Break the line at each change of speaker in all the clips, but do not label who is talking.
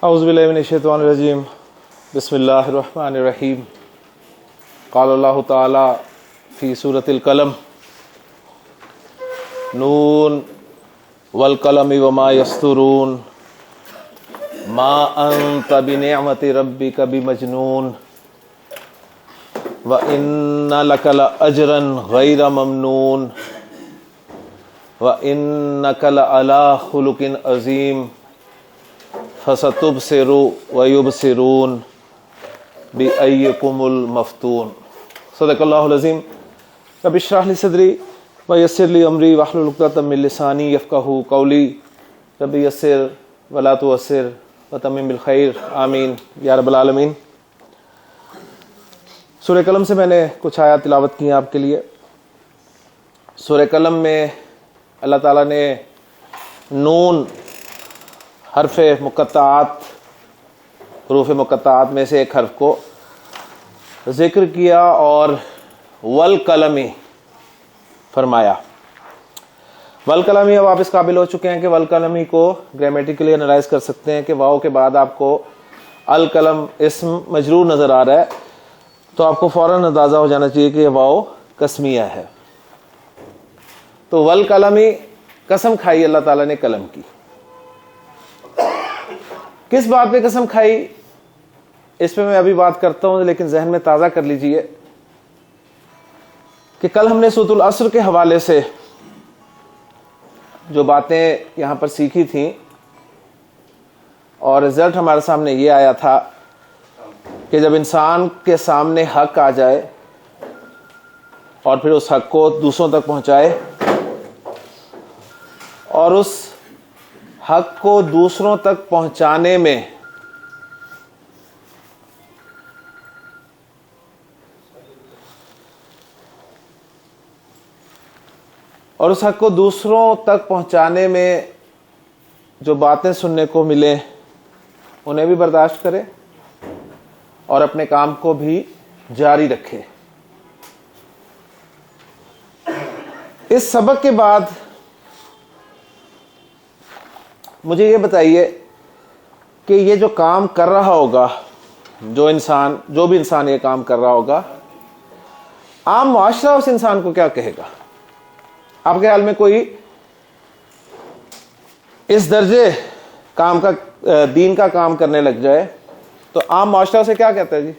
اعوذ باللہ من الشیطان الرجیم بسم اللہ الرحمن الرحیم قال اللہ تعالی فی سورۃ القلم نون والقلم وما یسطرون ما انت بنعمت ربک بمجنون وان لک لاجرا غیر ممنون وانک لعلی خلق عظیم فَسَتُبْصِرُ وَيُبْصِرُونَ بِأَيِّكُمُ الْمَفْتُونُ صدق اللہ العظیم. رب اشرح لی صدری ویسر لی امری واحلل عقدۃ من لسانی یفقہوا قولی. رب یسر ولا تعسر وتمم بالخیر آمین یا رب العالمین. سورہ قلم سے میں نے کچھ آیات تلاوت کی ہیں آپ کے لیے. سورہ قلم میں اللہ تعالیٰ نے نون حرف مقطعات حروف مقطعات میں سے ایک حرف کو ذکر کیا اور والقلمی فرمایا. والقلمی اب آپ اس قابل ہو چکے ہیں کہ والقلمی کو گرامیٹیکلی انالائز کر سکتے ہیں کہ واو کے بعد آپ کو القلم اسم مجرور نظر آ رہا ہے تو آپ کو فوراً اندازہ ہو جانا چاہیے کہ یہ واو قسمیہ ہے. تو والقلمی قسم کھائی اللہ تعالیٰ نے قلم کی. کس بات پہ قسم کھائی اس پہ میں ابھی بات کرتا ہوں لیکن ذہن میں تازہ کر لیجئے کہ کل ہم نے سورۃ العصر کے حوالے سے جو باتیں یہاں پر سیکھی تھیں اور رزلٹ ہمارے سامنے یہ آیا تھا کہ جب انسان کے سامنے حق آ جائے اور پھر اس حق کو دوسروں تک پہنچائے اور اس حق کو دوسروں تک پہنچانے میں جو باتیں سننے کو ملے انہیں بھی برداشت کرے اور اپنے کام کو بھی جاری رکھے. اس سبق کے بعد مجھے یہ بتائیے کہ یہ جو کام کر رہا ہوگا جو بھی انسان یہ کام کر رہا ہوگا عام معاشرہ اس انسان کو کیا کہے گا؟ آپ کے خیال میں کوئی اس درجے کام کا دین کا کام کرنے لگ جائے تو عام معاشرہ سے کیا کہتا ہے؟ جی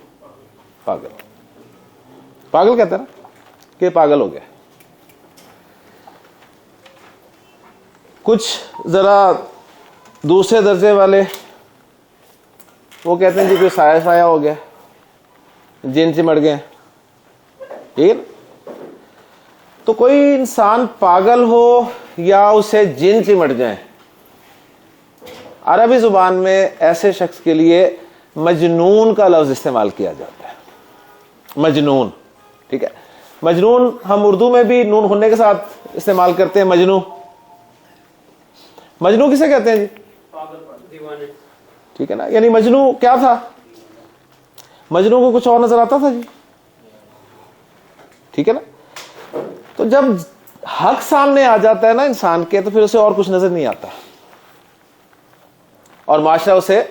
پاگل کہتا ہے نا کہ پاگل ہو گیا. کچھ ذرا دوسرے درجے والے وہ کہتے ہیں جی کوئی سایہ ہو گیا، جن چمٹ گئے. ٹھیک ہے نا؟ تو کوئی انسان پاگل ہو یا اسے جن چمٹ جائیں، عربی زبان میں ایسے شخص کے لیے مجنون کا لفظ استعمال کیا جاتا ہے. مجنون. ٹھیک ہے، مجنون ہم اردو میں بھی نون غنّے کے ساتھ استعمال کرتے ہیں. مجنو کسے کہتے ہیں جی؟ ٹھیک ہے نا. یعنی مجنو کیا تھا؟ مجنو کو کچھ اور نظر آتا تھا جی. ٹھیک ہے نا. تو جب حق سامنے آ جاتا ہے نا انسان کے تو پھر اسے اور کچھ نظر نہیں آتا اور معاشرہ اسے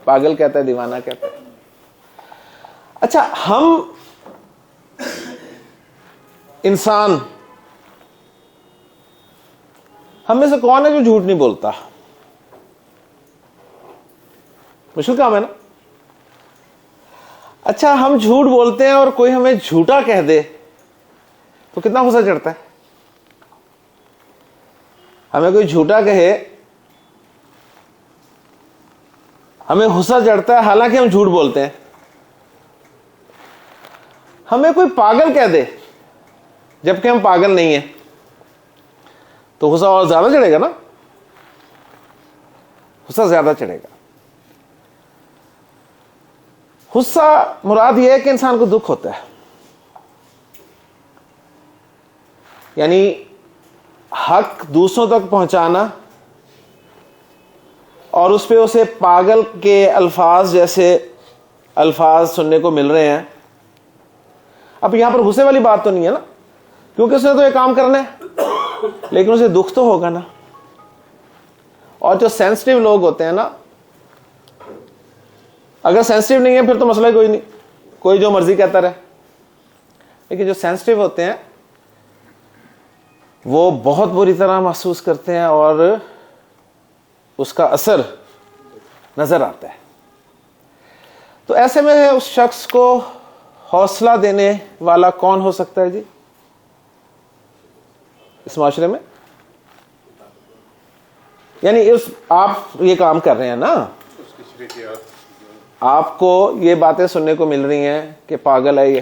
پاگل کہتا ہے، دیوانہ کہتا ہے. اچھا، ہم انسان ہم میں سے کون ہے جو جھوٹ نہیں بولتا؟ مشکل کام ہے نا. اچھا، ہم جھوٹ بولتے ہیں اور کوئی ہمیں جھوٹا کہہ دے تو کتنا غصہ چڑھتا ہے؟ ہمیں کوئی جھوٹا کہے ہمیں غصہ چڑھتا ہے حالانکہ ہم جھوٹ بولتے ہیں. ہمیں کوئی پاگل کہہ دے جبکہ ہم پاگل نہیں ہیں تو غصہ اور زیادہ چڑھے گا نا. غصہ زیادہ چڑھے گا. غصہ مراد یہ ہے کہ انسان کو دکھ ہوتا ہے. یعنی حق دوسروں تک پہنچانا اور اس پہ اسے پاگل کے الفاظ جیسے الفاظ سننے کو مل رہے ہیں. اب یہاں پر غصے والی بات تو نہیں ہے نا کیونکہ اس نے تو یہ کام کرنا ہے لیکن اسے دکھ تو ہوگا نا. اور جو سینسٹیو لوگ ہوتے ہیں نا اگر سینسٹیو نہیں ہے پھر تو مسئلہ ہی کوئی نہیں, کوئی جو مرضی کہتا رہے. لیکن جو سینسٹیو ہوتے ہیں وہ بہت بری طرح محسوس کرتے ہیں اور اس کا اثر نظر آتا ہے. تو ایسے میں اس شخص کو حوصلہ دینے والا کون ہو سکتا ہے جی اس معاشرے میں؟ یعنی آپ یہ کام کر رہے ہیں نا, آپ کو یہ باتیں سننے کو مل رہی ہیں کہ پاگل ہے یہ,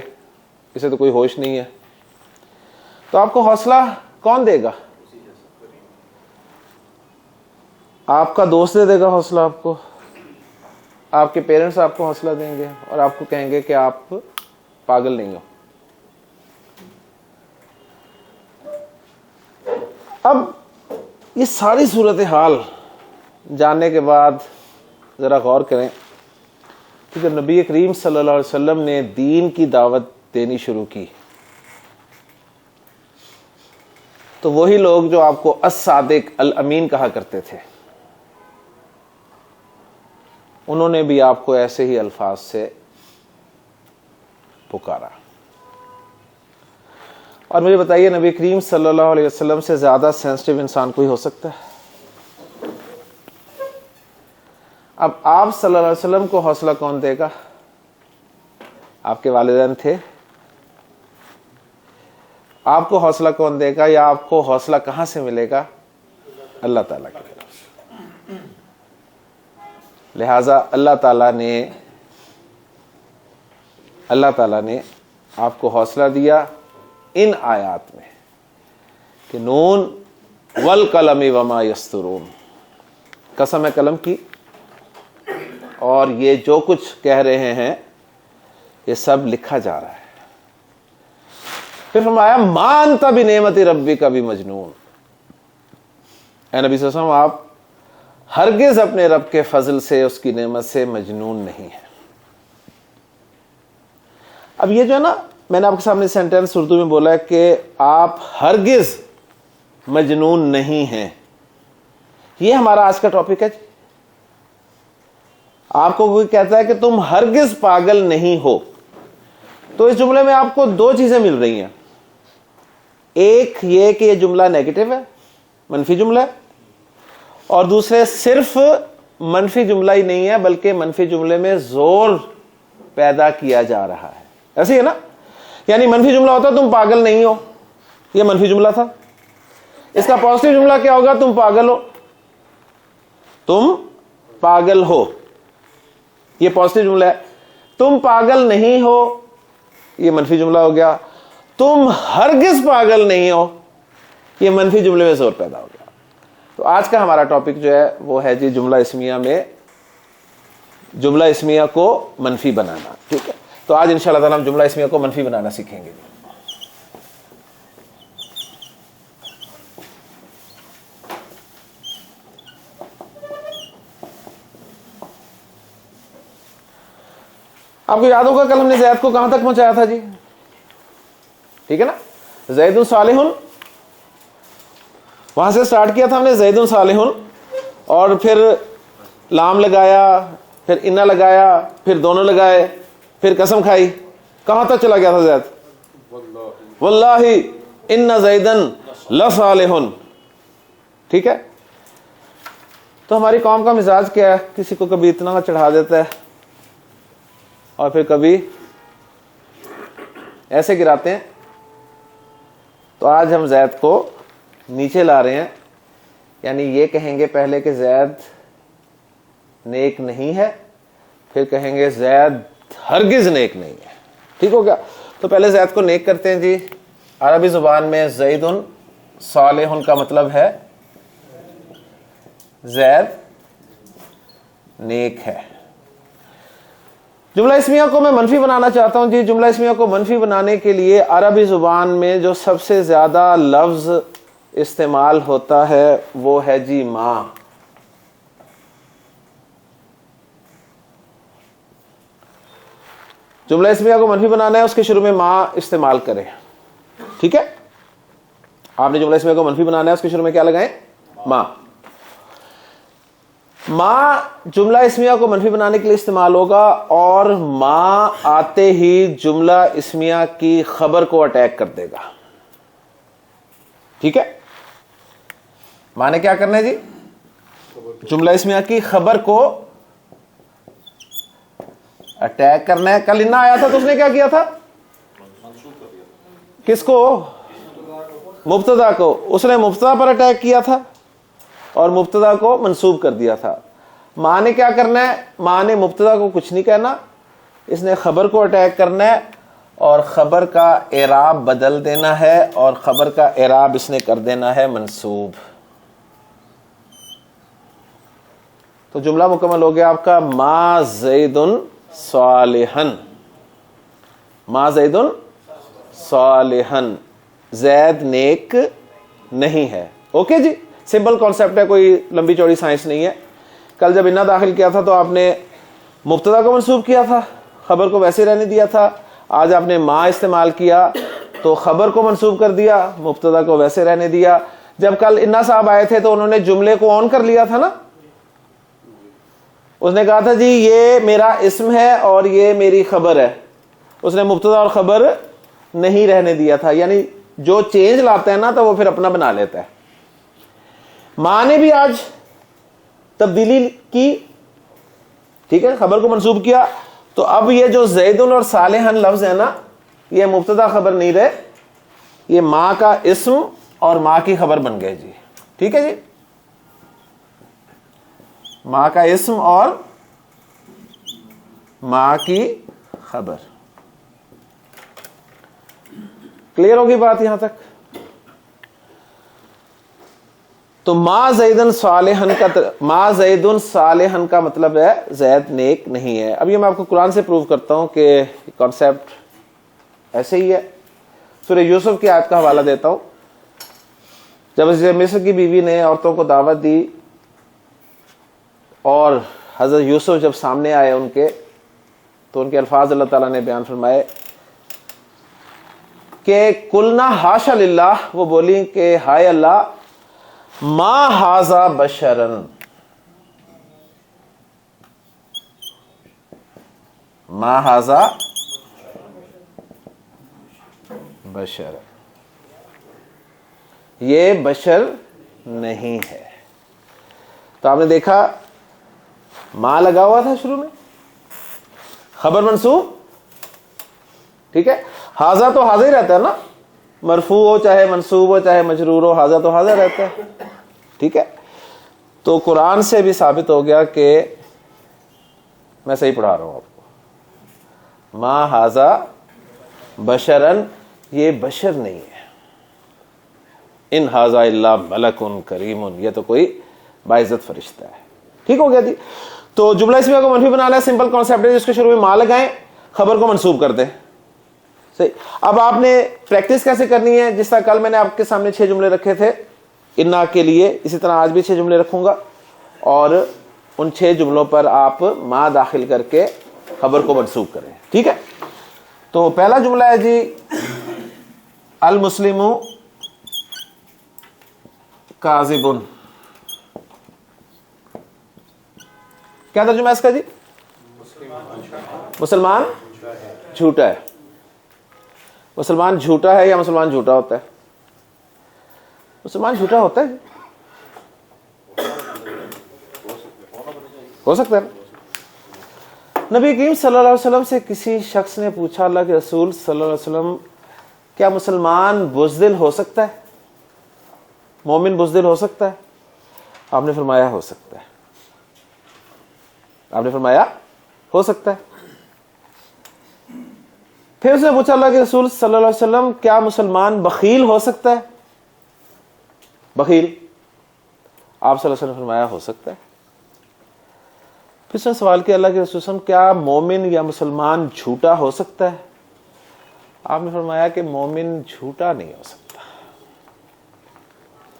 اسے تو کوئی ہوش نہیں ہے, تو آپ کو حوصلہ کون دے گا؟ آپ کا دوست دے دے گا حوصلہ آپ کو, آپ کے پیرنٹس آپ کو حوصلہ دیں گے اور آپ کو کہیں گے کہ آپ پاگل نہیں ہو. اب یہ ساری صورتحال جاننے کے بعد ذرا غور کریں کہ جب نبی کریم صلی اللہ علیہ وسلم نے دین کی دعوت دینی شروع کی تو وہی لوگ جو آپ کو الصادق الامین کہا کرتے تھے انہوں نے بھی آپ کو ایسے ہی الفاظ سے پکارا. اور مجھے بتائیے نبی کریم صلی اللہ علیہ وسلم سے زیادہ سینسٹیو انسان کوئی ہو سکتا ہے؟ اب آپ صلی اللہ علیہ وسلم کو حوصلہ کون دے گا؟ آپ کے والدین تھے. آپ کو حوصلہ کون دے گا یا آپ کو حوصلہ کہاں سے ملے گا؟ اللہ تعالیٰ کی طرف سے. لہذا اللہ تعالیٰ نے آپ کو حوصلہ دیا ان آیات میں کہ نون والقلم وما یسطرون, قسم ہے قلم کی اور یہ جو کچھ کہہ رہے ہیں یہ سب لکھا جا رہا ہے. پھر فرمایا ما انت بنعمت ربک بمجنون, اے نبی صلی اللہ علیہ وسلم آپ ہرگز اپنے رب کے فضل سے اس کی نعمت سے مجنون نہیں ہے. اب یہ جو ہے نا میں نے آپ کے سامنے سینٹینس اردو میں بولا ہے کہ آپ ہرگز مجنون نہیں ہیں, یہ ہمارا آج کا ٹاپک ہے. آپ کو کوئی کہتا ہے کہ تم ہرگز پاگل نہیں ہو تو اس جملے میں آپ کو دو چیزیں مل رہی ہیں. ایک یہ کہ یہ جملہ نیگیٹو ہے, منفی جملہ ہے, اور دوسرے صرف منفی جملہ ہی نہیں ہے بلکہ منفی جملے میں زور پیدا کیا جا رہا ہے. ایسے ہی ہے نا, یعنی منفی جملہ ہوتا تم پاگل نہیں ہو, یہ منفی جملہ تھا. اس کا پازیٹیو جملہ کیا ہوگا؟ تم پاگل ہو, تم پاگل ہو, یہ پازیٹیو جملہ ہے. تم پاگل نہیں ہو یہ منفی جملہ ہو گیا. تم ہرگز پاگل نہیں ہو یہ منفی جملے میں زور پیدا ہو گیا. تو آج کا ہمارا ٹاپک جو ہے وہ ہے جی جملہ اسمیہ میں جملہ اسمیہ کو منفی بنانا. ٹھیک ہے, تو آج انشاءاللہ تعالی ہم جملہ اسمیہ کو منفی بنانا سیکھیں گے. آپ کو یاد ہوگا کل ہم نے زید کو کہاں تک پہنچایا تھا جی؟ ٹھیک ہے نا, زید صالح, وہاں سے سٹارٹ کیا تھا ہم نے زید صالح, اور پھر لام لگایا, پھر انا لگایا, پھر دونوں لگائے, پھر قسم کھائی. کہاں تک چلا گیا تھا زید؟ واللہ ان زیدن لصالح. ٹھیک ہے, تو ہماری قوم کا مزاج کیا ہے؟ کسی کو کبھی اتنا چڑھا دیتا ہے اور پھر کبھی ایسے گراتے ہیں. تو آج ہم زید کو نیچے لا رہے ہیں, یعنی یہ کہیں گے پہلے کہ زید نیک نہیں ہے, پھر کہیں گے زید ہرگز نیک نہیں ہے. ٹھیک ہو گیا؟ تو پہلے زید کو نیک کرتے ہیں جی. عربی زبان میں زید صالح کا مطلب ہے زید نیک ہے. جملہ اسمیہ کو میں منفی بنانا چاہتا ہوں جی. جملہ اسمیہ کو منفی بنانے کے لیے عربی زبان میں جو سب سے زیادہ لفظ استعمال ہوتا ہے وہ ہے جی ماں. جملہ اسمیہ کو منفی بنانا ہے, اس کے شروع میں ماں استعمال کریں. ٹھیک ہے, آپ نے جملہ اسمیہ کو منفی بنانا ہے, اس کے شروع میں کیا لگائیں؟ ماں. ما جملہ اسمیہ کو منفی بنانے کے لیے استعمال ہوگا اور ما آتے ہی جملہ اسمیہ کی خبر کو اٹیک کر دے گا. ٹھیک ہے, ما نے کیا کرنا ہے جی, جملہ اسمیہ کی خبر کو اٹیک کرنا ہے. کل انا آیا تھا تو اس نے کیا کیا تھا, کس کو, مبتدا کو. اس نے مبتدا پر اٹیک کیا تھا اور مبتدا کو منسوب کر دیا تھا. ماں نے کیا کرنا ہے, ماں نے مبتدا کو کچھ نہیں کہنا, اس نے خبر کو اٹیک کرنا ہے اور خبر کا اعراب بدل دینا ہے اور خبر کا اعراب اس نے کر دینا ہے منسوب. تو جملہ مکمل ہو گیا آپ کا, ما زید صالحن, ما زید صالحن, زید نیک نہیں ہے. اوکے جی, سمپل کانسیپٹ ہے, کوئی لمبی چوڑی سائنس نہیں ہے. کل جب انا داخل کیا تھا تو آپ نے مبتدا کو منسوب کیا تھا, خبر کو ویسے رہنے دیا تھا. آج آپ نے ما استعمال کیا تو خبر کو منسوب کر دیا, مبتدا کو ویسے رہنے دیا. جب کل انا صاحب آئے تھے تو انہوں نے جملے کو آن کر لیا تھا نا, اس نے کہا تھا جی یہ میرا اسم ہے اور یہ میری خبر ہے. اس نے مبتدا اور خبر نہیں رہنے دیا تھا, یعنی جو چینج لاتا ہے نا تو وہ پھر اپنا بنا لیتا ہے. ماں نے بھی آج تبدیلی کی, ٹھیک ہے, خبر کو منسوب کیا. تو اب یہ جو زیدن اور صالحن لفظ ہے نا, یہ مبتدا خبر نہیں رہے, یہ ماں کا اسم اور ماں کی خبر بن گئے جی. ٹھیک ہے جی, ماں کا اسم اور ماں کی خبر. کلیئر ہوگی بات یہاں تک؟ تو ما زیدن صالحن کا, ما زیدن صالحن کا مطلب ہے زید نیک نہیں ہے. اب یہ میں آپ کو قرآن سے پروو کرتا ہوں کہ کانسیپٹ ایسے ہی ہے. سورہ یوسف کی آیت کا حوالہ دیتا ہوں. جب مصر کی بیوی نے عورتوں کو دعوت دی اور حضرت یوسف جب سامنے آئے ان کے, تو ان کے الفاظ اللہ تعالیٰ نے بیان فرمائے کہ قلنا حاشا للہ, وہ بولی کہ ہائے اللہ, ما ھذا بشرن, ما ھذا بشر, یہ بشر نہیں ہے. تو آپ نے دیکھا ما لگا ہوا تھا شروع میں, خبر منصوب, ٹھیک ہے. ھذا تو ھذا ہی رہتا ہے نا, مرفوع ہو چاہے منصوب ہو چاہے مجرور ہو, ھذا تو ھذا رہتا ہے. ٹھیک ہے, تو قرآن سے بھی ثابت ہو گیا کہ میں صحیح پڑھا رہا ہوں آپ کو, ما ھذا بشرن, یہ بشر نہیں ہے. ان ھذا الا ملک کریم, یہ تو کوئی باعزت فرشتہ ہے. ٹھیک ہو گیا جی. تو جملہ اسمیہ کو منفی بنانا ہے, سمپل کانسیپٹ ہے, جس کے شروع میں ما لگائیں, خبر کو منسوب کر دیں. صحیح. اب آپ نے پریکٹس کیسے کرنی ہے, جس طرح کل میں نے آپ کے سامنے 6 جملے رکھے تھے انا کے لیے, اسی طرح آج بھی 6 جملے رکھوں گا اور ان 6 جملوں پر آپ ما داخل کر کے خبر کو منسوب کریں. ٹھیک ہے. تو پہلا جملہ ہے جی, المسلم کاذب. کیا ترجمہ ہے اس کا جی؟ مسلمان جھوٹا ہے. مسلمان جھوٹا ہے یا مسلمان جھوٹا ہوتا ہے؟ مسلمان جھوٹا ہوتا ہے, ہو سکتا ہے. نبی کریم صلی اللہ علیہ وسلم سے کسی شخص نے پوچھا, اللہ کے رسول صلی اللہ علیہ وسلم, کیا مسلمان بزدل ہو سکتا ہے, مومن بزدل ہو سکتا ہے؟ آپ نے فرمایا ہو سکتا ہے. آپ نے فرمایا ہو سکتا ہے. پھر اس نے پوچھا, اللہ کے رسول صلی اللہ علیہ وسلم, کیا مسلمان بخیل ہو سکتا ہے؟ بخیل, آپ صلی اللہ علیہ وسلم نے فرمایا ہو سکتا ہے. پھر اس نے سوال کیا, اللہ کے رسول صلی اللہ علیہ وسلم, کیا مومن یا مسلمان جھوٹا ہو سکتا ہے؟ آپ نے فرمایا کہ مومن جھوٹا نہیں ہو سکتا,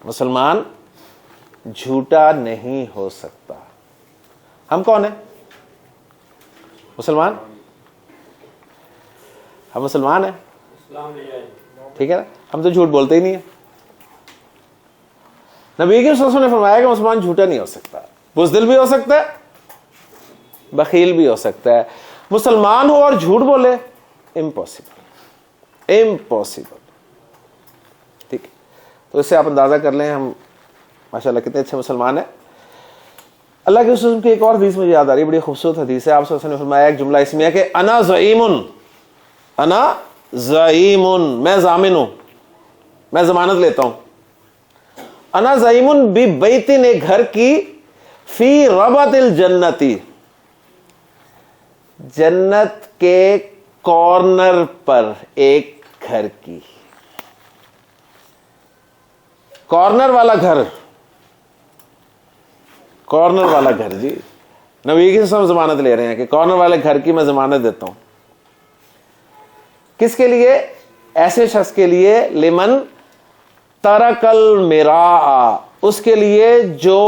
مسلمان جھوٹا نہیں ہو سکتا. ہم کون ہیں؟ مسلمان. ہم مسلمان ہیں, ٹھیک ہے نا, ہم تو جھوٹ بولتے ہی نہیں ہیں. نبی کے صلی اللہ علیہ وسلم نے فرمایا کہ مسلمان جھوٹا نہیں ہو سکتا. بزدل بھی ہو سکتا ہے، بخیل بھی ہو سکتا ہے، مسلمان ہو اور جھوٹ بولے، امپاسبل. ٹھیک ہے، تو اس سے آپ اندازہ کر لیں ہم ماشاءاللہ کتنے اچھے مسلمان ہیں. اللہ کے رسول کی ایک اور حدیث مجھے یاد آ رہی ہے، بڑی خوبصورت حدیث ہے. آپ صلی اللہ علیہ وسلم نے فرمایا ایک جملہ اسمیہ کہ انا زعیم، میں ضامن ہوں، میں ضمانت لیتا ہوں. انا زعیم ببیتن، ایک گھر کی، فی ربط الجنتی، جنت کے کارنر پر ایک گھر کی. کارنر والا گھر، کارنر والا گھر. جی نبی کی ہم ضمانت لے رہے ہیں کہ کارنر والے گھر کی میں ضمانت دیتا ہوں. کس کے لیے؟ ایسے شخص کے لیے، لمن ترک المراء، اس کے لیے جو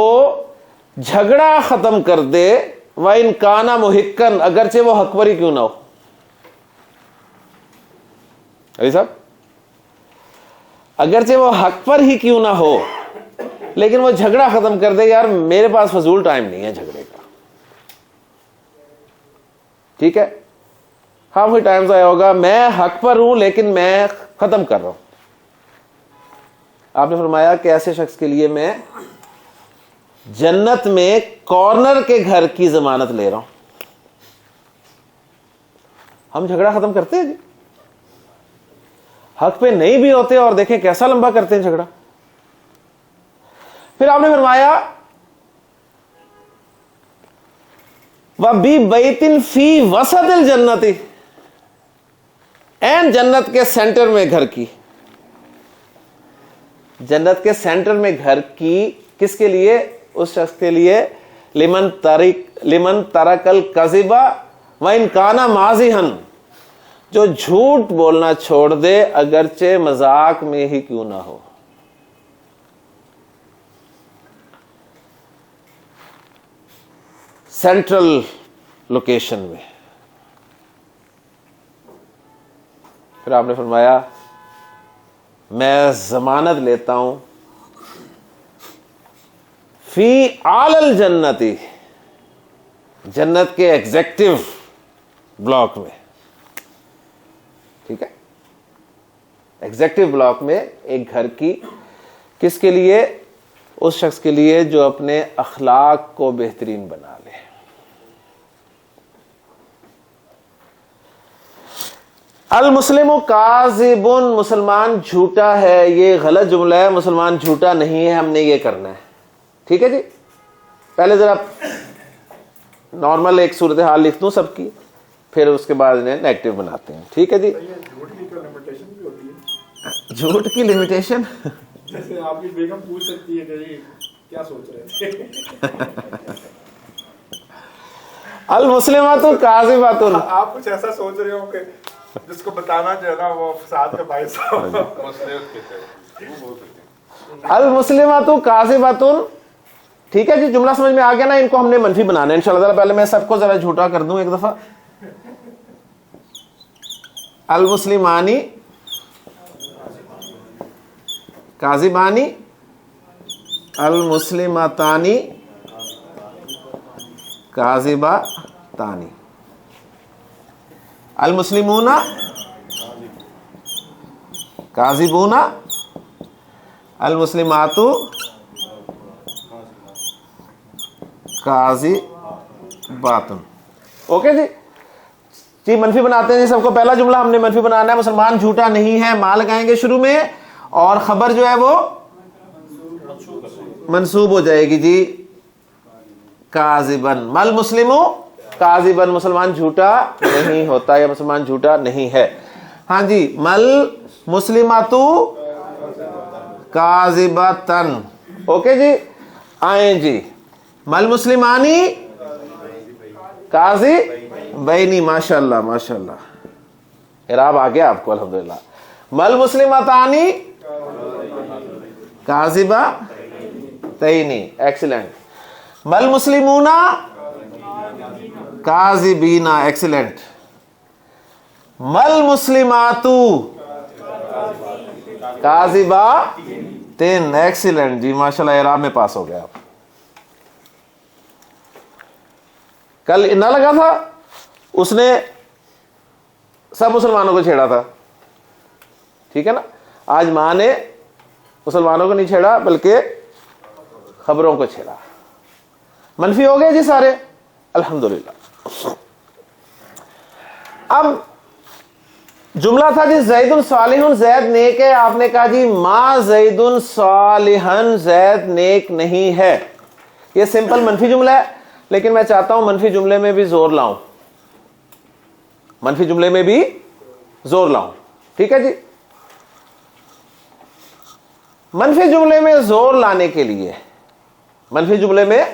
جھگڑا ختم کر دے، وَإِنْ كَانَ مُحِقًّا، اگرچہ وہ حق پر ہی کیوں نہ ہو. علی صاحب، اگرچہ وہ حق پر ہی کیوں نہ ہو لیکن وہ جھگڑا ختم کر دے، یار میرے پاس فضول ٹائم نہیں ہے جھگڑے کا. ٹھیک ہے، ہاں کوئی ٹائم ضائع ہوگا، میں حق پر ہوں لیکن میں ختم کر رہا ہوں. آپ نے فرمایا کہ ایسے شخص کے لیے میں جنت میں کارنر کے گھر کی ضمانت لے رہا ہوں. ہم جھگڑا ختم کرتے ہیں جی، حق پہ نہیں بھی ہوتے اور دیکھیں کیسا لمبا کرتے ہیں جھگڑا. پھر آپ نے فرمایا وَبِبَيْتٍ فِي وَسَطِ الْجَنَّةِ، این جنت کے سینٹر میں گھر کی. جنت کے سینٹر میں گھر کی کس کے لیے؟ اس شخص کے لیے، لمن ترک الکذب وَإِنْ كَانَ مَازِحًا، جو جھوٹ بولنا چھوڑ دے اگرچہ مذاق میں ہی کیوں نہ ہو. سینٹرل لوکیشن میں. پھر آپ نے فرمایا میں ضمانت لیتا ہوں فی اعلی الجنتی، جنت کے ایگزیکٹو بلاک میں. ٹھیک ہے، ایگزیکٹو بلاک میں ایک گھر کی. کس کے لیے؟ اس شخص کے لیے جو اپنے اخلاق کو بہترین بنا لے. المسلم کاذب، مسلمان جھوٹا ہے. یہ غلط جملہ ہے، مسلمان جھوٹا نہیں ہے، ہم نے یہ کرنا ہے. ٹھیک ہے جی، پہلے ذرا نارمل ایک صورتحال لکھ دوں سب کی، پھر اس کے بعد انہیں نیگیٹو بناتے ہیں. ٹھیک ہے جی. جھوٹ کی لمیٹیشن
جیسے آپ کی بیگم پوچھ سکتی ہے کہ جی کیا سوچ رہے تھے.
المسلمات کاذبات،
آپ کچھ ایسا سوچ رہے ہو کہ جس کو بتانا جو ہے نا وہ فساد کا باعث ہو.
المسلمات کاذبات. ٹھیک ہے جی، جملہ سمجھ میں آ گیا نا. ان کو ہم نے منفی بنانا ہے انشاءاللہ تعالی. پہلے میں سب کو ذرا جھوٹا کر دوں ایک دفعہ. المسلمانی کاذبانی، المسلمتانی کاذباتانی، المسلمون کاذبون، المسلمات کاذبات. اوکے جی. جی منفی بناتے ہیں جی سب کو. پہلا جملہ ہم نے منفی بنانا ہے، مسلمان جھوٹا نہیں ہے، ماں لگائیں گے شروع میں اور خبر جو ہے وہ منسوب ہو جائے گی جی کاذبن. مل مسلم کاذبن، مسلمان جھوٹا نہیں ہوتا یا مسلمان جھوٹا نہیں ہے. ہاں جی. مل مسلمات کاذبتن. اوکے جی. آئیں جی. مل مسلمانی کاذبین. ماشاء اللہ ماشاء اللہ، اعراب آ گیا آپ کو الحمدللہ. مل مسلمتانی کاذبتین. ایکسیلنٹ. مل مسلمون کاذبین. ایکسیلنٹ. مل مسلمات کاذبات. ایکسیلنٹ جی ماشاء اللہ، اعراب میں پاس ہو گیا آپ. کل انا لگا تھا, اس نے سب مسلمانوں کو چھیڑا تھا, ٹھیک ہے نا. آج ماں نے مسلمانوں کو نہیں چھیڑا بلکہ خبروں کو چھیڑا. منفی ہو گئے جی سارے, الحمدللہ. اب جملہ تھا جی زید صالح, زید نیک ہے. آپ نے کہا جی ما زید صالحا, زید نیک نہیں ہے. یہ سمپل منفی جملہ ہے, لیکن میں چاہتا ہوں منفی جملے میں بھی زور لاؤں, منفی جملے میں بھی زور لاؤں, ٹھیک ہے جی. منفی جملے میں زور لانے کے لیے, منفی جملے میں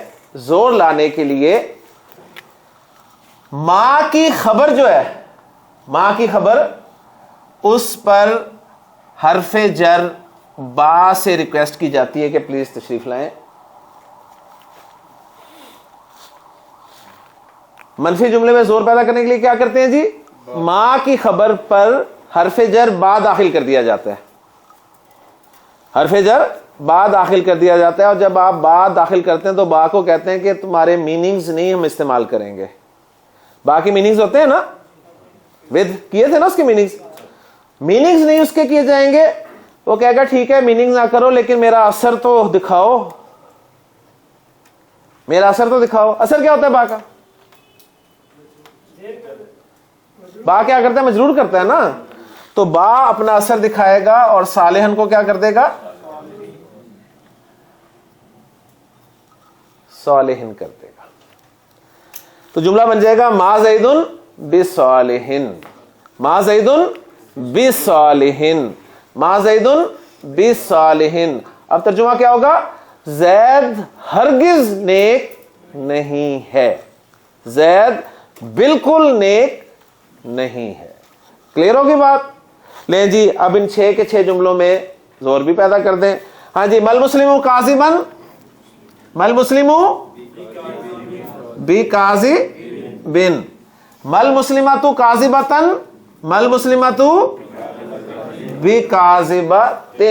زور لانے کے لیے ماں کی خبر جو ہے, ماں کی خبر, اس پر حرف جر با سے ریکویسٹ کی جاتی ہے کہ پلیز تشریف لائیں. منفی جملے میں زور پیدا کرنے کے لیے کیا کرتے ہیں جی, ماں کی خبر پر حرف جر با داخل کر دیا جاتا ہے, حرف جر با داخل کر دیا جاتا ہے. اور جب آپ با داخل کرتے ہیں تو با کو کہتے ہیں کہ تمہارے میننگز نہیں ہم استعمال کریں گے. با کی میننگز ہوتے ہیں نا, ود کیے تھے نا اس کے میننگز, میننگز نہیں اس کے کیے جائیں گے. وہ کہے گا ٹھیک ہے میننگز نہ کرو لیکن میرا اثر تو دکھاؤ, میرا اثر تو دکھاؤ. اثر کیا ہوتا ہے با کا, با کیا کرتا ہے, مجرور کرتا ہے نا. تو با اپنا اثر دکھائے گا اور صالحن کو کیا کر دے گا, صالحن کر دے گا. تو جملہ بن جائے گا ما زید بصالحن, ما زید بصالحن, ما زید بصالحن. اب ترجمہ کیا ہوگا, زید ہرگز نیک نہیں ہے, زید بالکل نیک نہیں ہے. کلیئر ہوگی بات. لیں جی اب ان 6 کے 6 جملوں میں زور بھی پیدا کر دیں. ہاں جی, مل مسلم کاذبا, مل مسلم بکاذبن, مل مسلمۃ کاذبۃ, مل مسلمۃ بکاذبۃ,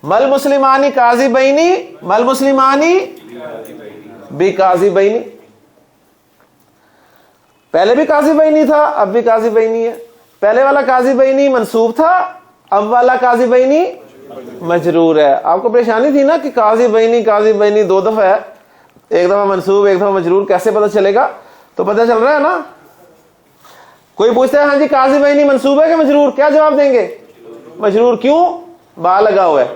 مل مسلمان کاذبین, مل مسلمان بکاذبین. پہلے بھی کاذبینی تھا اب بھی کاذبینی ہے. پہلے والا کاذبینی منصوب تھا, اب والا کاذبینی مجرور ہے. آپ کو پریشانی تھی نا کہ کاذبینی کاذبینی 2 دفعہ ہے, ایک دفعہ منصوب ایک دفعہ مجرور, کیسے پتہ چلے گا؟ تو پتہ چل رہا ہے نا. کوئی پوچھتا ہے ہاں جی کاذبینی منصوب ہے کہ مجرور, کیا جواب دیں گے؟ مجرور. کیوں؟ با لگا ہوا ہے.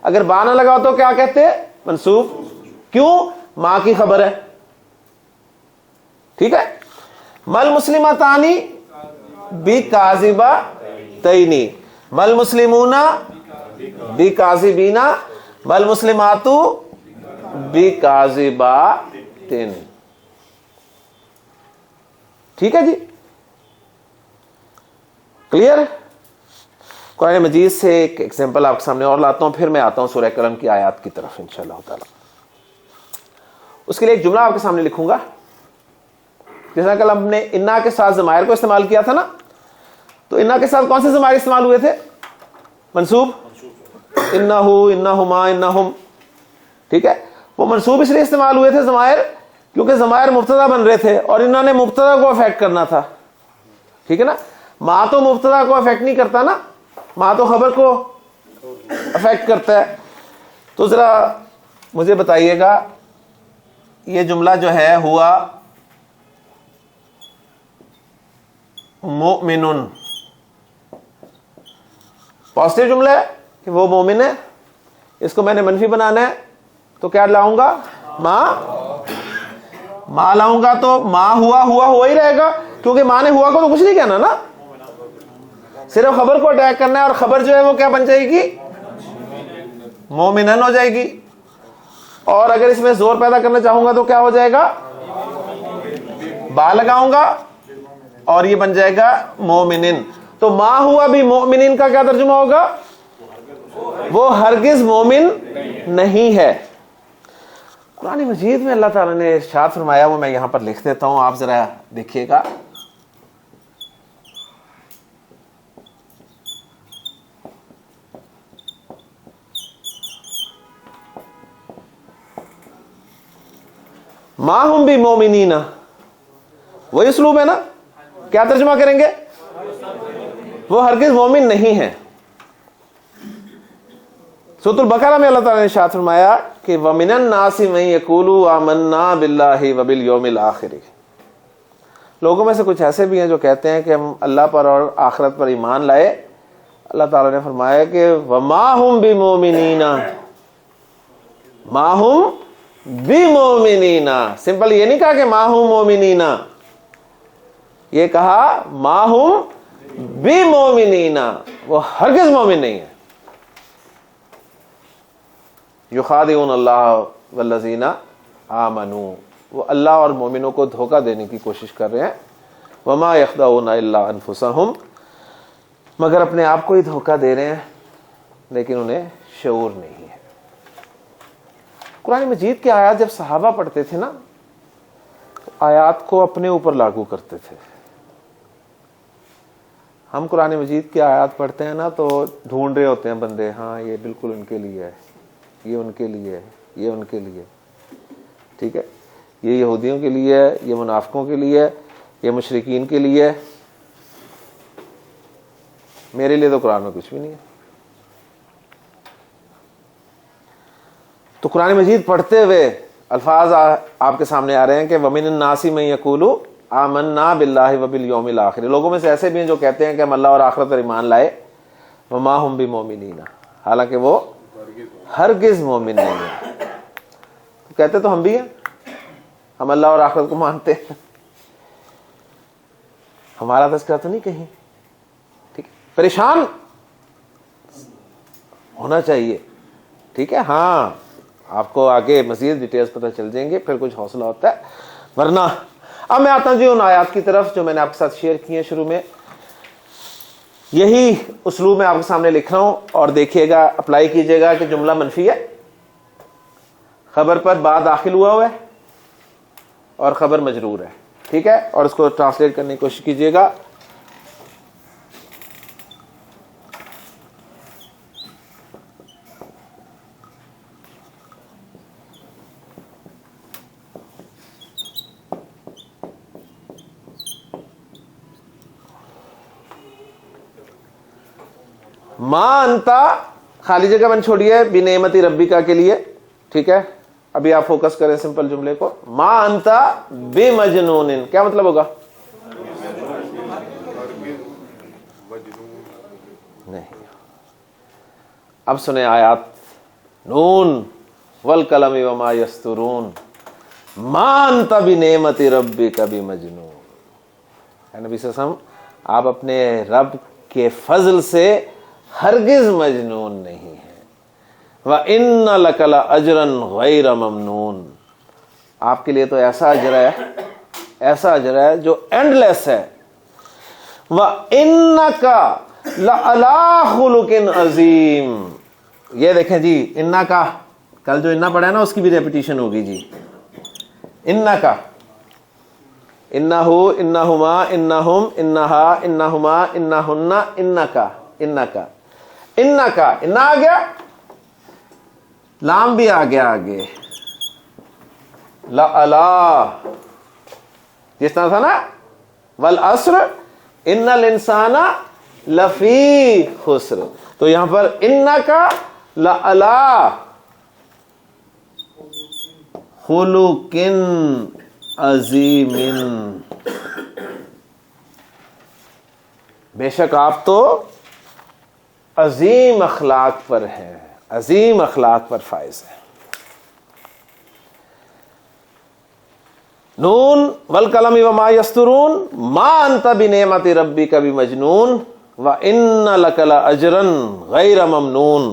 اگر با نہ لگا تو کیا کہتے, منصوب. کیوں؟ ماں کی خبر ہے, ٹھیک ہے. مل مسلمتانی بکاذبتین, مل مسلمون بکاذبین, مل مسلمات بکاذبات. ٹھیک ہے جی, کلیئر. قرآن مجید سے ایک ایگزامپل آپ کے سامنے اور لاتا ہوں, پھر میں آتا ہوں سورہ قلم کی آیات کی طرف انشاءاللہ تعالی. اس کے لیے ایک جملہ آپ کے سامنے لکھوں گا. جیسا کل ہم نے انا کے ساتھ ضمائر کو استعمال کیا تھا نا, تو انا کے ساتھ کون سے ضمائر استعمال ہوئے تھے؟ منصوب. انہو, انہما, انہم, ٹھیک ہے. وہ منصوب اس لیے استعمال ہوئے تھے ضمائر کیونکہ ضمائر مبتدا بن رہے تھے اور انہوں نے مبتدا کو افیکٹ کرنا تھا, ٹھیک ہے نا. ماں تو مبتدا کو افیکٹ نہیں کرتا نا, ماں تو خبر کو افیکٹ کرتا ہے. تو ذرا مجھے بتائیے گا یہ جملہ جو ہے ہوا مؤمن, پازیٹیو جملہ ہے کہ وہ مومن ہے. اس کو میں نے منفی بنانا ہے تو کیا لاؤں گا, ماں. ماں لاؤں گا تو ماں ہوا ہوا ہی رہے گا کیونکہ ماں نے ہوا کو تو کچھ نہیں کہنا نا, صرف خبر کو اٹیک کرنا ہے. اور خبر جو ہے وہ کیا بن جائے گی, مومنن ہو جائے گی. اور اگر اس میں زور پیدا کرنا چاہوں گا تو کیا ہو جائے گا, با لگاؤں گا اور یہ بن جائے گا مومنن. تو ما ہوا بھی مومنین کا کیا ترجمہ ہوگا, وہ ہرگز مومن نہیں ہے. قرآن مجید میں اللہ تعالیٰ نے ارشاد فرمایا, وہ میں یہاں پر لکھ دیتا ہوں, آپ ذرا دیکھیے گا. ما ہم بھی مومنین, وہی اسلوب ہے نا. کیا ترجمہ کریں گے؟ وہ ہرگز مومن نہیں ہے. سورۃ البقرہ میں اللہ تعالیٰ نے ارشاد فرمایا کہ وَمِنَ النَّاسِ مَن يَقُولُ آمَنَّا بِاللَّهِ وَبِالْيَوْمِ الْآخِرِ. لوگوں میں سے کچھ ایسے بھی ہیں جو کہتے ہیں کہ ہم اللہ پر اور آخرت پر ایمان لائے. اللہ تعالیٰ نے فرمایا کہ وَمَا هُمْ بِمُؤْمِنِينَ مَا هُمْ بِمُؤْمِنِينَ. سمپل یہ نہیں کہا کہ مَا هُمْ مُؤْمِنِينَ، یہ کہا مَا هُمْ بِمُؤْمِنِينَ، وہ ہرگز مومن نہیں ہے. یخادعون اللہ والذین آمنوا، وہ اللہ اور مومنوں کو دھوکہ دینے کی کوشش کر رہے ہیں. وما یخدعون الا انفسہم، مگر اپنے آپ کو ہی دھوکہ دے رہے ہیں، لیکن انہیں شعور نہیں ہے. قرآن مجید کی آیات جب صحابہ پڑھتے تھے نا، آیات کو اپنے اوپر لاگو کرتے تھے. ہم قرآن مجید کی آیات پڑھتے ہیں نا تو ڈھونڈ رہے ہوتے ہیں بندے، ہاں یہ بالکل ان کے لیے ہے، یہ ان کے لیے ہے، یہ ان کے لیے، ٹھیک ہے، یہ یہودیوں کے لیے ہے، یہ منافقوں کے لیے ہے، یہ مشرکین کے لیے ہے. میرے لیے تو قرآن میں کچھ بھی نہیں ہے. تو قرآن مجید پڑھتے ہوئے الفاظ آپ کے سامنے آ رہے ہیں کہ وَمِنَ النَّاسِ مَن يَقُولُ آمَنَّا بِاللَّهِ وَبِالْيَوْمِ الْآخِرِ. لوگوں میں سے ایسے بھی ہیں جو کہتے ہیں کہ ہم اللہ اور آخرت پر ایمان لائے. وَمَا هُمْ بِمُؤْمِنِينَ، حالانکہ وہ ہرگز مومن نہیں ہے. کہتے تو ہم بھی ہیں، ہم اللہ اور آخرت کو مانتے ہیں، ہمارا تذکرہ تو نہیں کہیں. ٹھیک ہے، پریشان ہونا چاہیے. ٹھیک ہے، ہاں آپ کو آگے مزید ڈیٹیلز پتہ چل جائیں گے، پھر کچھ حوصلہ ہوتا ہے. ورنہ اب میں آتا ہوں جی ان آیات کی طرف جو میں نے آپ کے ساتھ شیئر کی ہیں شروع میں. یہی اسلوب میں آپ کے سامنے لکھ رہا ہوں، اور دیکھیے گا، اپلائی کیجئے گا کہ جملہ منفی ہے، خبر پر با داخل ہوا ہے اور خبر مجرور ہے. ٹھیک ہے، اور اس کو ٹرانسلیٹ کرنے کی کوشش کیجئے گا. ما انتا خالی جگہ بن چھوڑیے بنعمت ربکا کے لیے. ٹھیک ہے، ابھی آپ فوکس کریں سمپل جملے کو. ما انتا بمجنون، کیا مطلب ہوگا؟ نہیں. اب سنیں آیات. نون والقلم وما یسطرون ما انتا بنعمت ربک بمجنون. نبی صلی اللہ علیہ وسلم، آپ اپنے رب کے فضل سے ہرگز مجنون نہیں ہے. وَإِنَّ لَكَ لَأَجْرًا غَيْرَ مَمْنُونَ، آپ کے لیے تو ایسا اجر ہے، ایسا اجر ہے جو اینڈ لیس ہے. وَإِنَّكَ لَعَلَىٰ خُلُقٍ عَظِيمٍ. یہ دیکھیں جی، اِنَّا کا کل جو اِنَّا پڑھا ہے نا اس کی بھی ریپیٹیشن ہوگی جی. اِنَّا کا، اِنَّهُ، اِنَّهُمَا، اِنَّهُمْ، اِنَّهَا، اِنَّهُمَا، اِنَّهُنَّ، اِنَّكَ، اِنَّكَ، اِنَّكَ، اِنَّا آ گیا، لام بھی آ گیا آگے. لَعَلَىٰ جس طرح تھا نا وَالْعَصْرِ إِنَّ الْإِنسَانَ لَفِي خُسْرٍ، تو یہاں پر اِنَّكَ لَعَلَىٰ خُلُقٍ عَظِيمٍ، بے شک آپ تو عظیم اخلاق پر ہیں، عظیم اخلاق پر فائز ہیں. نون والقلم وما یسطرون ما انت بنعمت ربک بمجنون وان لک لاجرا غیر ممنون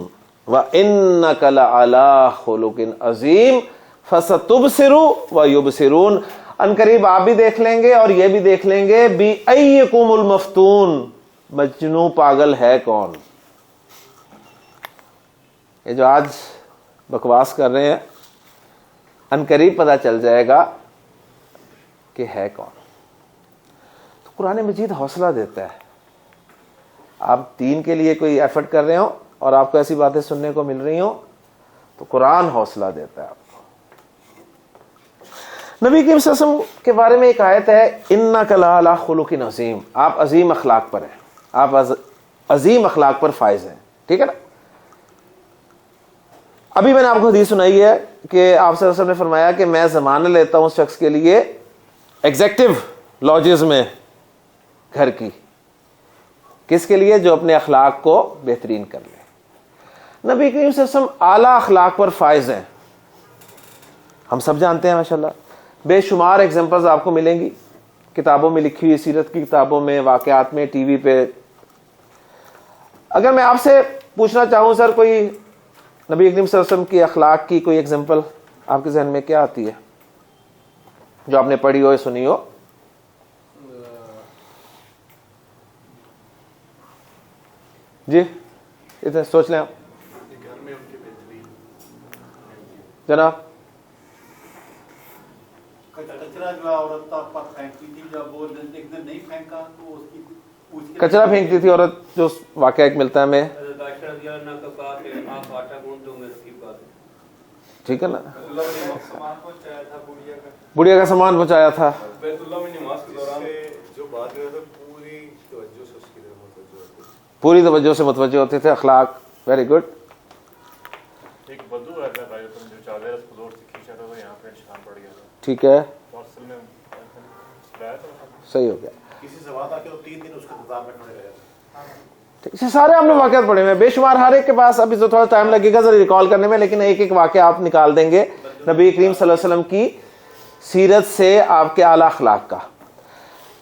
وانک لعلی خلق عظیم فستبصر ویبصرون. ان قریب آپ بھی دیکھ لیں گے اور یہ بھی دیکھ لیں گے. بأیکم المفتون، مجنون پاگل ہے کون؟ یہ جو آج بکواس کر رہے ہیں ان قریب پتہ چل جائے گا کہ ہے کون. تو قرآن مجید حوصلہ دیتا ہے. آپ دین کے لیے کوئی ایفرٹ کر رہے ہوں اور آپ کو ایسی باتیں سننے کو مل رہی ہوں تو قرآن حوصلہ دیتا ہے آپ کو. نبی کریم صلی اللہ علیہ وسلم کے بارے میں ایک آیت ہے انک لعلی خلق عظیم، آپ عظیم اخلاق پر ہیں، آپ عظیم اخلاق پر فائز ہیں، ٹھیک ہے نا. ابھی میں نے آپ کو حدیث سنائی ہے کہ آپ صلی اللہ علیہ وسلم نے فرمایا کہ میں ضمانت لیتا ہوں اس شخص کے لیے ایگزیکٹو لاجز میں گھر کی، کس کے لیے؟ جو اپنے اخلاق کو بہترین کر لے. نبی کریم صلی اللہ علیہ وسلم اعلیٰ اخلاق پر فائز ہیں، ہم سب جانتے ہیں ماشاءاللہ. بے شمار ایگزامپلز آپ کو ملیں گی کتابوں میں لکھی ہوئی، سیرت کی کتابوں میں، واقعات میں، ٹی وی پہ. اگر میں آپ سے پوچھنا چاہوں سر کوئی نبی کریم صلی اللہ علیہ وسلم کی اخلاق کی کوئی ایگزامپل آپ کے ذہن میں کیا آتی ہے جو آپ نے پڑھی ہو یا سنی ہو؟ جی اتنے سوچ لیں آپ.
گھر میں ان کے بہترین
جناب
کچرا جو ہے عورت پر پھینکتی تھی، جب وہ ایک دن نہیں پھینکا تو اس کی
کچرا پھینکتی تھی عورت، جو واقعہ ایک ملتا ہے ہمیں، ٹھیک ہے نا، بڑھیا کا سامان پہنچایا تھا.
بیت اللہ میں نماز کے دوران
جو بات ہے پوری توجہ سے اس کی طرف متوجہ ہوتی ہے،
پوری توجہ سے متوجہ ہوتے تھے. اخلاق ویری گڈ.
ایک بدو ہے بھائی، تم جو چادر اس کو زور سے کھینچا تھا تو یہاں پہ نشان پڑ گیا تھا.
ٹھیک ہے،
اصل میں لایا تھا.
صحیح ہو گیا.
کسی سے بات آ کے وہ 3 دن اس کے انتظار میں کھڑے رہے.
یہ سارے ہم نے واقعات پڑھے ہوئے ہیں، بے شمار. ہر ایک کے پاس ابھی تو تھوڑا ٹائم لگے گا ذرا ریکال کرنے میں، لیکن ایک ایک واقعہ آپ نکال دیں گے نبی کریم صلی اللہ علیہ وسلم کی سیرت سے، آپ کے اعلیٰ اخلاق کا.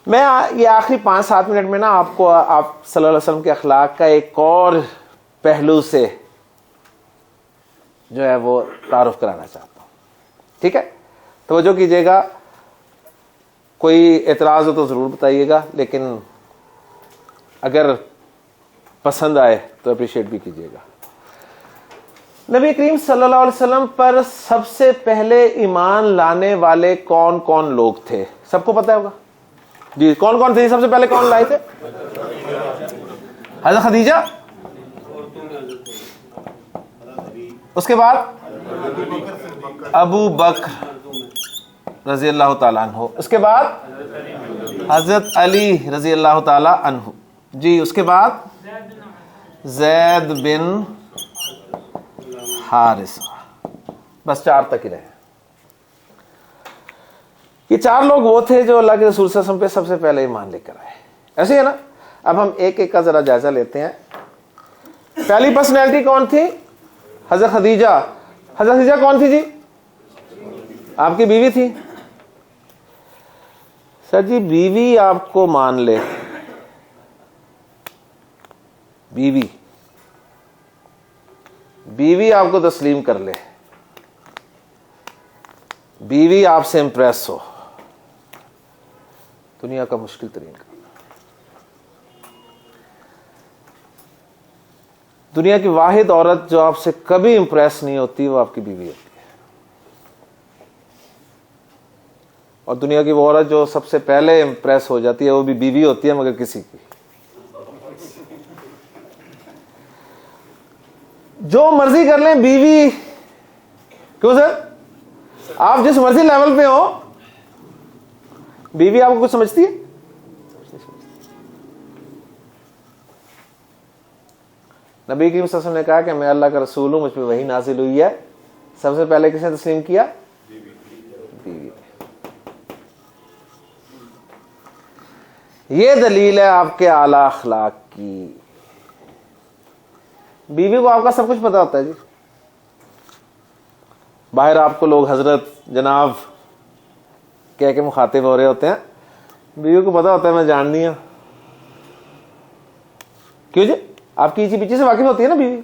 میں یہ آخری 5-7 منٹ میں نا آپ کو آپ صلی اللہ علیہ وسلم کے اخلاق کا ایک اور پہلو سے جو ہے وہ تعارف کرانا چاہتا ہوں. ٹھیک ہے، توجہ کیجیے گا. کوئی اعتراض ہو تو ضرور بتائیے گا، لیکن اگر پسند آئے تو اپریشیٹ بھی کیجیے گا. نبی کریم صلی اللہ علیہ وسلم پر سب سے پہلے ایمان لانے والے کون کون لوگ تھے؟ سب کو پتہ ہوگا جی. کون کون تھے سب سے پہلے؟ کون لائے تھے؟ حضرت خدیجہ، اس کے بعد ابو بکر رضی اللہ تعالیٰ عنہ، اس کے بعد حضرت علی رضی اللہ تعالیٰ عنہ جی، اس کے بعد زید بن حارثہ. بس 4 تک ہی رہے. یہ 4 لوگ وہ تھے جو اللہ کے رسول صلی اللہ علیہ وسلم پہ سب سے پہلے ایمان لے کر آئے. ایسے ہے نا. اب ہم ایک ایک کا ذرا جائزہ لیتے ہیں. پہلی پرسنالٹی کون تھی؟ حضرت خدیجہ. حضرت خدیجہ کون تھی جی؟ آپ کی بیوی تھی. سر جی بیوی آپ کو مان لے، بیوی آپ کو تسلیم کر لے، بیوی آپ سے امپریس ہو، دنیا کا مشکل ترین کام. دنیا کی واحد عورت جو آپ سے کبھی امپریس نہیں ہوتی وہ آپ کی بیوی ہوتی ہے. اور دنیا کی وہ عورت جو سب سے پہلے امپریس ہو جاتی ہے وہ بھی بیوی ہوتی ہے، مگر کسی کی. جو مرضی کر لیں بیوی، کیوں سر؟ آپ جس مرضی لیول پہ ہو، بیوی آپ کو کچھ سمجھتی ہے؟ نبی کریم صلی اللہ علیہ وسلم نے کہا کہ میں اللہ کا رسول ہوں، مجھ پہ وحی نازل ہوئی ہے. سب سے پہلے کس نے تسلیم کیا؟ بیوی. یہ دلیل ہے آپ کے اعلیٰ اخلاق کی. بیوی کو آپ کا سب کچھ پتا ہوتا ہے جی. باہر آپ کو لوگ حضرت، جناب کہہ کے مخاطب ہو رہے ہوتے ہیں، بیوی کو پتا ہوتا ہے میں جاننی ہوں. کیوں جی؟ آپ کی پیچھے سے واقف ہوتی ہے نا بیوی.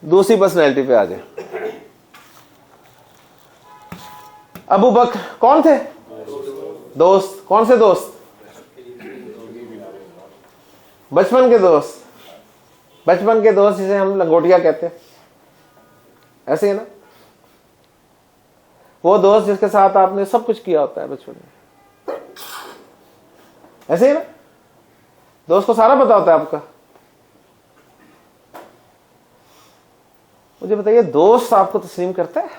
دوسری پرسنالٹی پہ آ جائیں. ابو بکر کون تھے؟ دوست. کون سے دوست؟ بچپن کے دوست. بچپن کے دوست جسے ہم لنگوٹیا کہتے ہیں، ایسے ہی نا. وہ دوست جس کے ساتھ آپ نے سب کچھ کیا ہوتا ہے بچپن میں، ایسے ہی نا. دوست کو سارا پتا ہوتا ہے آپ کا. مجھے بتائیے دوست آپ کو تسلیم کرتا ہے؟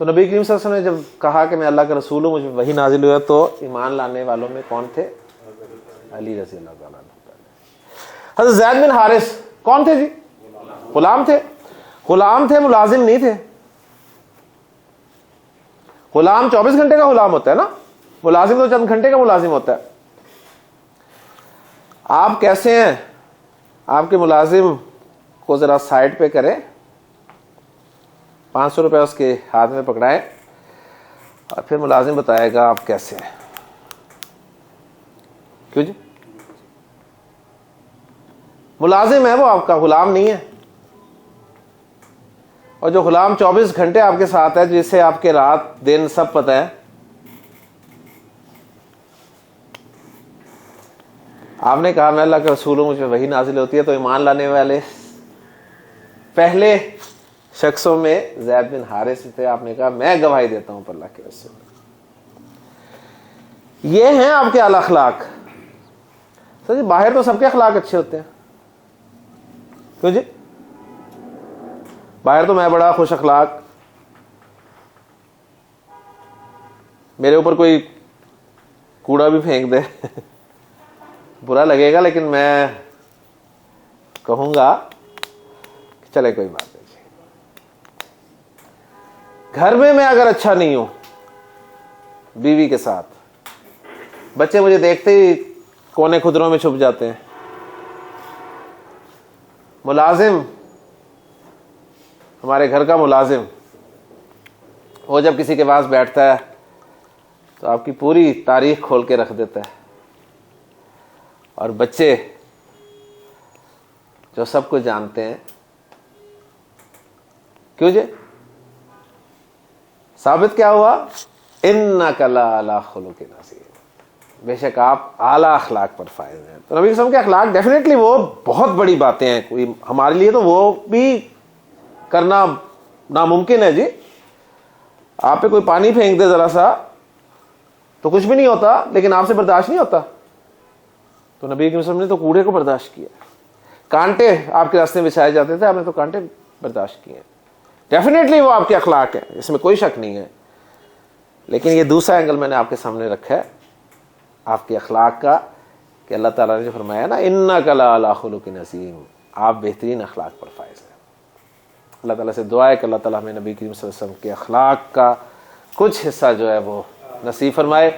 تو نبی کریم صلی اللہ علیہ وسلم نے جب کہا کہ میں اللہ کا رسول ہوں، مجھے وہی نازل ہوا، تو ایمان لانے والوں میں کون تھے؟ علی رضی اللہ تعالیٰ عنہ۔ حضرت زید بن حارث کون تھے جی؟ غلام تھے۔ غلام تھے، ملازم نہیں تھے۔ غلام 24 گھنٹے کا غلام ہوتا ہے نا، ملازم تو چند گھنٹے کا ملازم ہوتا ہے۔ آپ کیسے ہیں؟ آپ کے ملازم کو ذرا سائڈ پہ کریں، 500 روپے اس کے ہاتھ میں پکڑائیں، اور پھر ملازم بتائے گا آپ کیسے ہیں۔ کیوں جی؟ ملازم ہے وہ، آپ کا غلام نہیں ہے۔ اور جو غلام 24 گھنٹے آپ کے ساتھ ہے، جسے آپ کے رات دن سب پتہ ہے، آپ نے کہا میں اللہ کے رسول ہوں، مجھ پہ وحی نازل ہوتی ہے، تو ایمان لانے والے پہلے شخصوں میں زید بن حارث تھے۔ آپ نے کہا میں گواہی دیتا ہوں پر اللہ کے رسول۔ یہ ہیں آپ کے اعلی اخلاق۔ سر جی باہر تو سب کے اخلاق اچھے ہوتے ہیں، کیوں جی؟ باہر تو میں بڑا خوش اخلاق، میرے اوپر کوئی کوڑا بھی پھینک دے برا لگے گا، لیکن میں کہوں گا کہ چلے کوئی بات نہیں۔ گھر میں اگر اچھا نہیں ہوں، بیوی کے ساتھ، بچے مجھے دیکھتے ہی کونے خدروں میں چھپ جاتے ہیں، ملازم، ہمارے گھر کا ملازم، وہ جب کسی کے پاس بیٹھتا ہے تو آپ کی پوری تاریخ کھول کے رکھ دیتا ہے، اور بچے جو سب کچھ جانتے ہیں، کیوں جی؟ ثابت کیا ہوا؟ انک لعلی خلق عظیم، بے شک آپ اعلیٰ اخلاق پر فائز ہیں۔ تو نبی صلی اللہ علیہ وسلم کے اخلاق ڈیفینیٹلی وہ بہت بڑی باتیں ہیں، کوئی ہمارے لیے تو وہ بھی کرنا ناممکن ہے جی۔ آپ پہ کوئی پانی پھینک دے ذرا سا تو کچھ بھی نہیں ہوتا، لیکن آپ سے برداشت نہیں ہوتا۔ تو نبی صلی اللہ علیہ وسلم نے تو کوڑے کو برداشت کیا، کانٹے آپ کے راستے میں بچھائے جاتے تھے، آپ نے تو کانٹے برداشت کیے۔ ڈیفینیٹلی وہ آپ کے اخلاق ہیں، اس میں کوئی شک نہیں ہے، لیکن یہ دوسرا اینگل میں نے آپ کے سامنے رکھا ہے آپ کے اخلاق کا، کہ اللہ تعالیٰ نے جو فرمایا نا انک لعلی خلق عظیم، آپ بہترین اخلاق پر فائز ہیں۔ اللہ تعالیٰ سے دعا ہے کہ اللہ تعالیٰ ہمیں نبی کریم صلی اللہ علیہ وسلم کے اخلاق کا کچھ حصہ جو ہے وہ نصیب فرمائے۔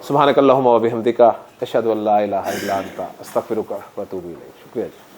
سبحانک اللہم و بحمدک، اشہد ان لا الہ الا انت، استغفرک و اتوب الیک۔ شکریہ جی۔